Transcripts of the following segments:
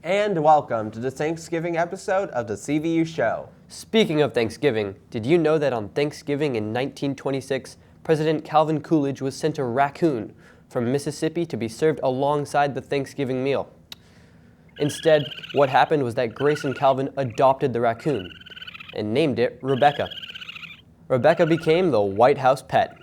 And welcome to the Thanksgiving episode of the CVU Show. Speaking of Thanksgiving, did you know that on Thanksgiving in 1926, President Calvin Coolidge was sent a raccoon from Mississippi to be served alongside the Thanksgiving meal? Instead, what happened was that Grace and Calvin adopted the raccoon and named it Rebecca. Rebecca became the White House pet.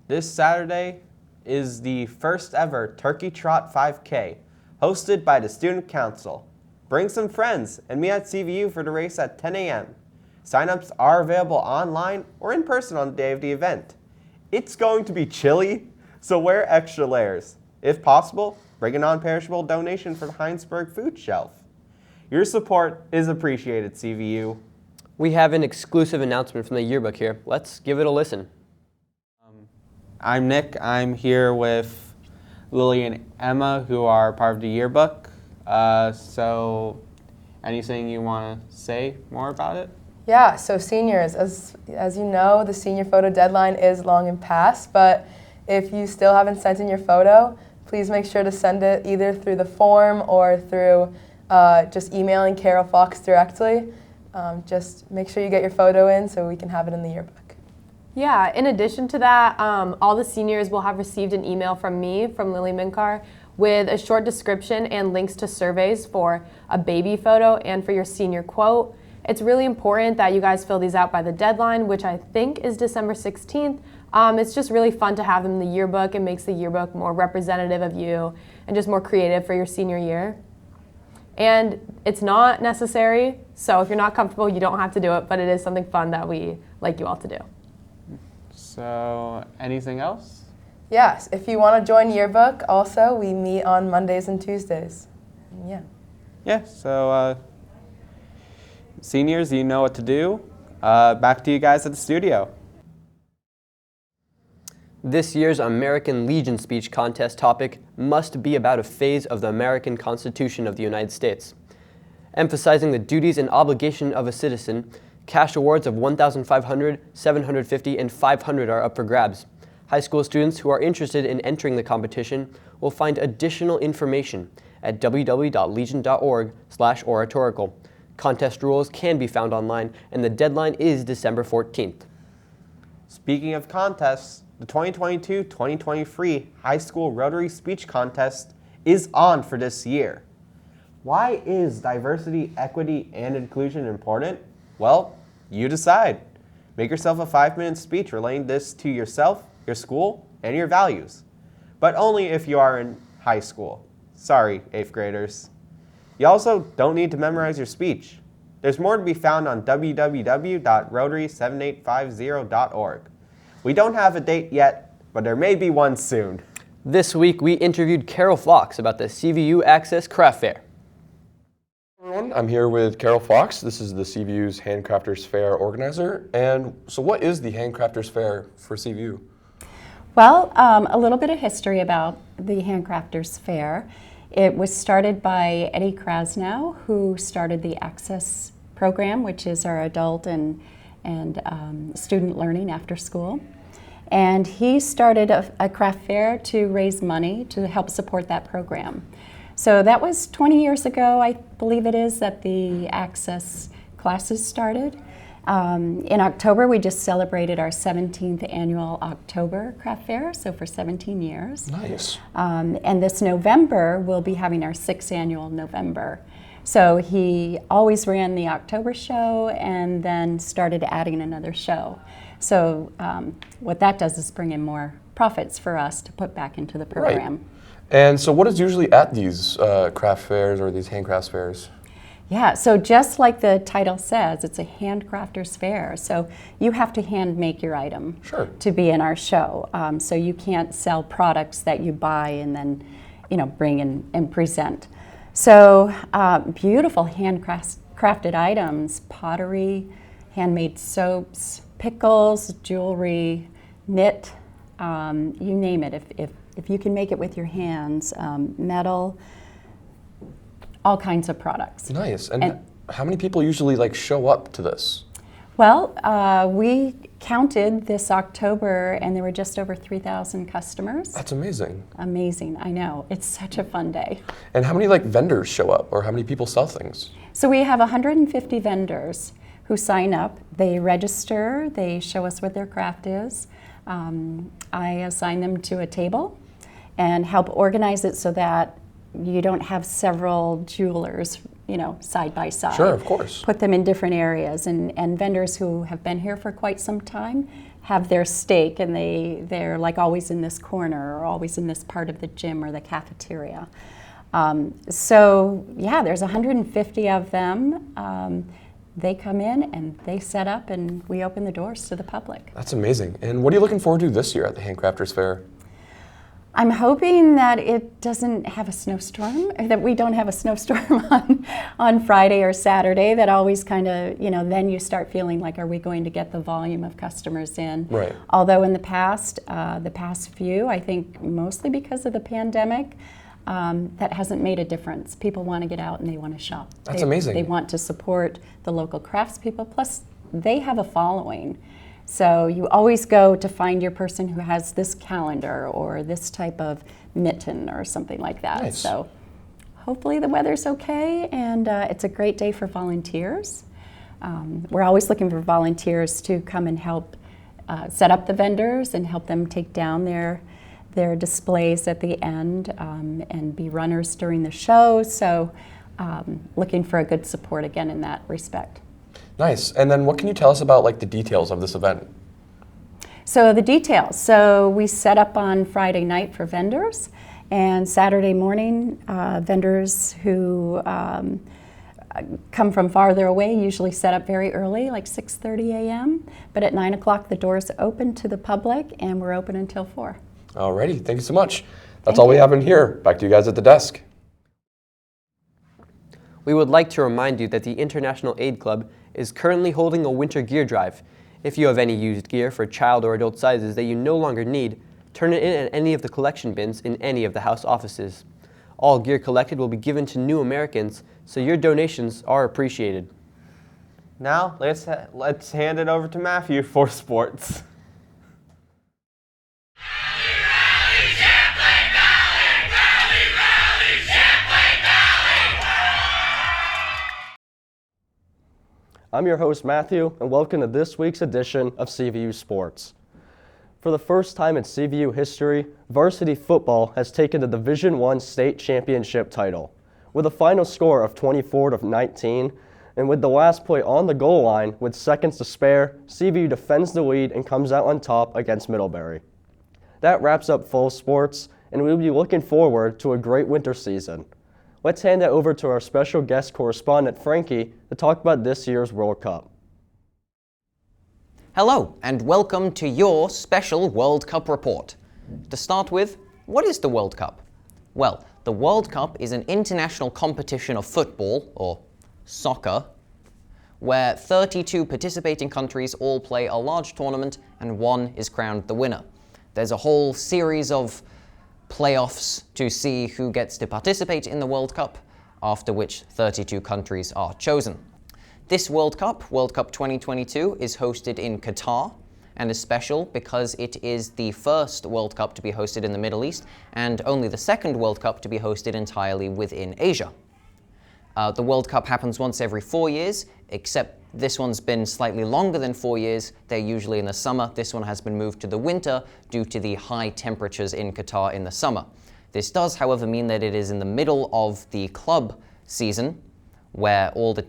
This Saturday is the first ever Turkey Trot 5K, hosted by the Student Council. Bring some friends and meet at CVU for the race at 10 a.m. Sign-ups are available online or in person on the day of the event. It's going to be chilly, so wear extra layers. If possible, bring a non-perishable donation for the Heinsberg Food Shelf. Your support is appreciated, CVU. We have an exclusive announcement from the yearbook here. Let's give it a listen. I'm Nick. I'm here with Lily and Emma, who are part of the yearbook. So anything you want to say more about it? Yeah, so seniors, as you know, the senior photo deadline is long and past, but if you still haven't sent in your photo, please make sure to send it either through the form or through just emailing Carol Fox directly. Just make sure you get your photo in so we can have it in the yearbook. Yeah, in addition to that, all the seniors will have received an email from me, from Lily Minkar, with a short description and links to surveys for a baby photo and for your senior quote. It's really important that you guys fill these out by the deadline, which I think is December 16th. It's just really fun to have them in the yearbook. It makes the yearbook more representative of you and just more creative for your senior year. And it's not necessary, so if you're not comfortable, you don't have to do it, but it is something fun that we like you all to do. So anything else? Yes, if you want to join yearbook, also, we meet on Mondays and Tuesdays. Yeah. Yeah, so seniors, you know what to do. Back to you guys at the studio. This year's American Legion speech contest topic must be about a phase of the American Constitution of the United States. Emphasizing the duties and obligation of a citizen, cash awards of $1,500, $750, and $500 are up for grabs. High school students who are interested in entering the competition will find additional information at www.legion.org/oratorical. Contest rules can be found online, and the deadline is December 14th. Speaking of contests, the 2022-2023 High School Rotary Speech Contest is on for this year. Why is diversity, equity, and inclusion important? Well, you decide. Make yourself a 5-minute speech relating this to yourself, your school, and your values. But only if you are in high school. Sorry, 8th graders. You also don't need to memorize your speech. There's more to be found on www.rotary7850.org. We don't have a date yet, but there may be one soon. This week, we interviewed Carol Fox about the CVU Access Craft Fair. Everyone, I'm here with Carol Fox. This is the CVU's Handcrafters Fair organizer. And so what is the Handcrafters Fair for CVU? Well, a little bit of history about the Handcrafters Fair. It was started by Eddie Krasnow, who started the Access program, which is our adult and student learning after school. And he started a craft fair to raise money to help support that program. So that was 20 years ago, I believe it is, that the Access classes started. In October, we just celebrated our 17th annual October Craft Fair, so for 17 years. Nice. And this November, we'll be having our 6th annual November. So he always ran the October show and then started adding another show. So what that does is bring in more profits for us to put back into the program. Right. And so what is usually at these craft fairs or these handcrafts fairs? Yeah, so just like the title says, it's a handcrafters fair. So you have to hand make your item to be in our show. So you can't sell products that you buy and then, bring in and present. So beautiful handcrafted items, pottery, handmade soaps, pickles, jewelry, knit, you name it. If you can make it with your hands, metal, all kinds of products. Nice. And how many people usually show up to this? Well, we counted this October and there were just over 3,000 customers. That's amazing. Amazing, I know. It's such a fun day. And how many vendors show up, or how many people sell things? So we have 150 vendors who sign up. They register, they show us what their craft is. I assign them to a table and help organize it so that you don't have several jewelers, side by side. Sure, of course. Put them in different areas, and vendors who have been here for quite some time have their stake, and they're like always in this corner or always in this part of the gym or the cafeteria. So yeah, there's 150 of them. They come in and they set up and we open the doors to the public. That's amazing. And what are you looking forward to this year at the Handcrafters Fair? I'm hoping that it doesn't have a snowstorm, or that we don't have a snowstorm on Friday or Saturday. That always kind of, then you start feeling like, are we going to get the volume of customers in? Right. Although in the past few, I think mostly because of the pandemic, that hasn't made a difference. People want to get out and they want to shop. That's amazing. They want to support the local craftspeople, plus they have a following. So you always go to find your person who has this calendar or this type of mitten or something like that. Nice. So hopefully the weather's okay, and it's a great day for volunteers. We're always looking for volunteers to come and help set up the vendors and help them take down their displays at the end and be runners during the show. So looking for a good support again in that respect. Nice. And then what can you tell us about the details of this event? So the details. So we set up on Friday night for vendors, and Saturday morning, vendors who come from farther away usually set up very early, like 6:30 a.m. But at 9 o'clock, the doors open to the public, and we're open until 4. Alrighty, thank you so much. That's all we have in here. Back to you guys at the desk. We would like to remind you that the International Aid Club is currently holding a winter gear drive. If you have any used gear for child or adult sizes that you no longer need, turn it in at any of the collection bins in any of the house offices. All gear collected will be given to new Americans, so your donations are appreciated. Now, let's hand it over to Matthew for sports. I'm your host, Matthew, and welcome to this week's edition of CVU Sports. For the first time in CVU history, varsity football has taken the Division I state championship title. With a final score of 24-19, and with the last play on the goal line with seconds to spare, CVU defends the lead and comes out on top against Middlebury. That wraps up fall sports, and we'll be looking forward to a great winter season. Let's hand it over to our special guest correspondent, Frankie, to talk about this year's World Cup. Hello, and welcome to your special World Cup report. To start with, what is the World Cup? Well, the World Cup is an international competition of football, or soccer, where 32 participating countries all play a large tournament and one is crowned the winner. There's a whole series of playoffs to see who gets to participate in the World Cup, after which 32 countries are chosen. This World Cup, World Cup 2022, is hosted in Qatar and is special because it is the first World Cup to be hosted in the Middle East and only the second World Cup to be hosted entirely within Asia. The World Cup happens once every 4 years, except this one's been slightly longer than 4 years. They're usually in the summer. This one has been moved to the winter due to the high temperatures in Qatar in the summer. This does, however, mean that it is in the middle of the club season, where all the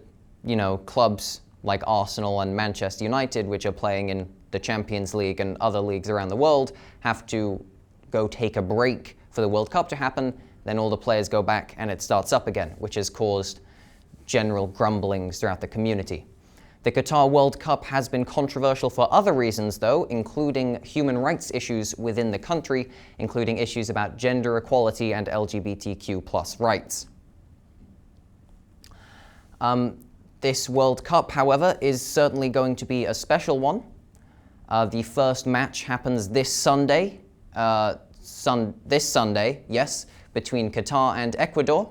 clubs like Arsenal and Manchester United, which are playing in the Champions League and other leagues around the world, have to go take a break for the World Cup to happen. Then all the players go back and it starts up again, which has caused general grumblings throughout the community. The Qatar World Cup has been controversial for other reasons, though, including human rights issues within the country, including issues about gender equality and LGBTQ+ rights. This World Cup, however, is certainly going to be a special one. The first match happens this Sunday, between Qatar and Ecuador,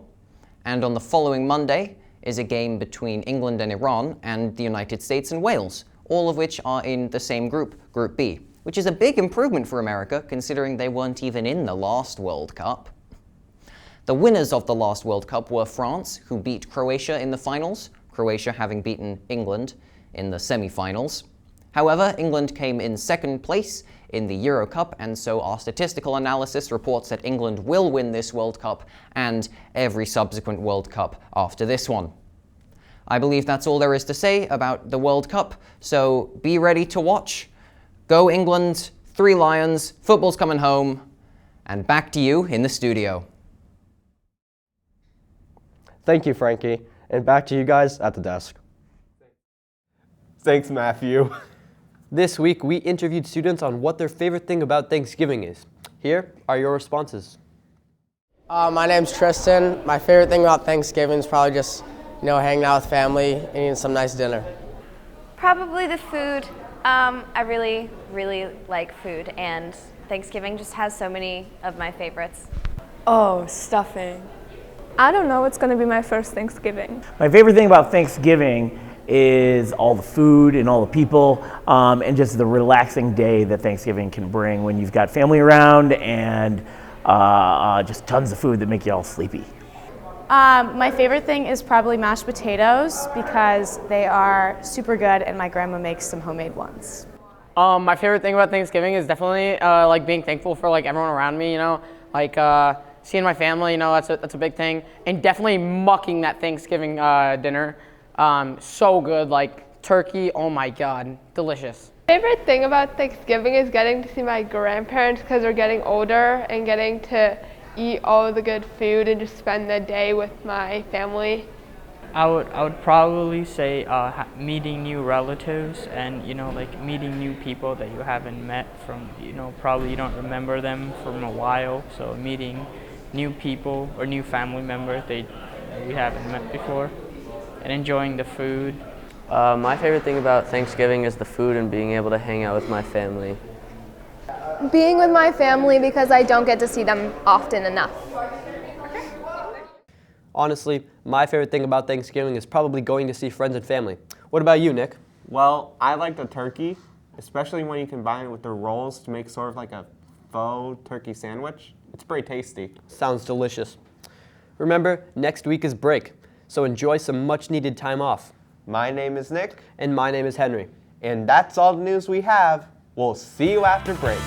and on the following Monday is a game between England and Iran and the United States and Wales, all of which are in the same group, Group B, which is a big improvement for America considering they weren't even in the last World Cup. The winners of the last World Cup were France, who beat Croatia in the finals, Croatia having beaten England in the semi-finals. However, England came in second place in the Euro Cup, and so our statistical analysis reports that England will win this World Cup and every subsequent World Cup after this one. I believe that's all there is to say about the World Cup, so be ready to watch. Go England, 3 Lions, football's coming home, and back to you in the studio. Thank you, Frankie, and back to you guys at the desk. Thanks, Matthew. This week, we interviewed students on what their favorite thing about Thanksgiving is. Here are your responses. My name's Tristan. My favorite thing about Thanksgiving is probably just, hanging out with family and eating some nice dinner. Probably the food. I really, really like food, and Thanksgiving just has so many of my favorites. Oh, stuffing. I don't know what's going to be my first Thanksgiving. My favorite thing about Thanksgiving is all the food and all the people, and just the relaxing day that Thanksgiving can bring when you've got family around and just tons of food that make you all sleepy. My favorite thing is probably mashed potatoes because they are super good and my grandma makes some homemade ones. My favorite thing about Thanksgiving is definitely being thankful for everyone around me, seeing my family, that's a big thing, and definitely mucking that Thanksgiving dinner. So good, turkey, oh my God, delicious. Favorite thing about Thanksgiving is getting to see my grandparents because they're getting older and getting to eat all the good food and just spend the day with my family. I would probably say meeting new relatives and meeting new people that you haven't met from probably you don't remember them from a while, so meeting new people or new family members that we haven't met before and enjoying the food. My favorite thing about Thanksgiving is the food and being able to hang out with my family. Being with my family because I don't get to see them often enough. Honestly, my favorite thing about Thanksgiving is probably going to see friends and family. What about you, Nick? Well, I like the turkey, especially when you combine it with the rolls to make sort of like a faux turkey sandwich. It's pretty tasty. Sounds delicious. Remember, next week is break, so enjoy some much-needed time off. My name is Nick. And my name is Henry. And that's all the news we have. We'll see you after break.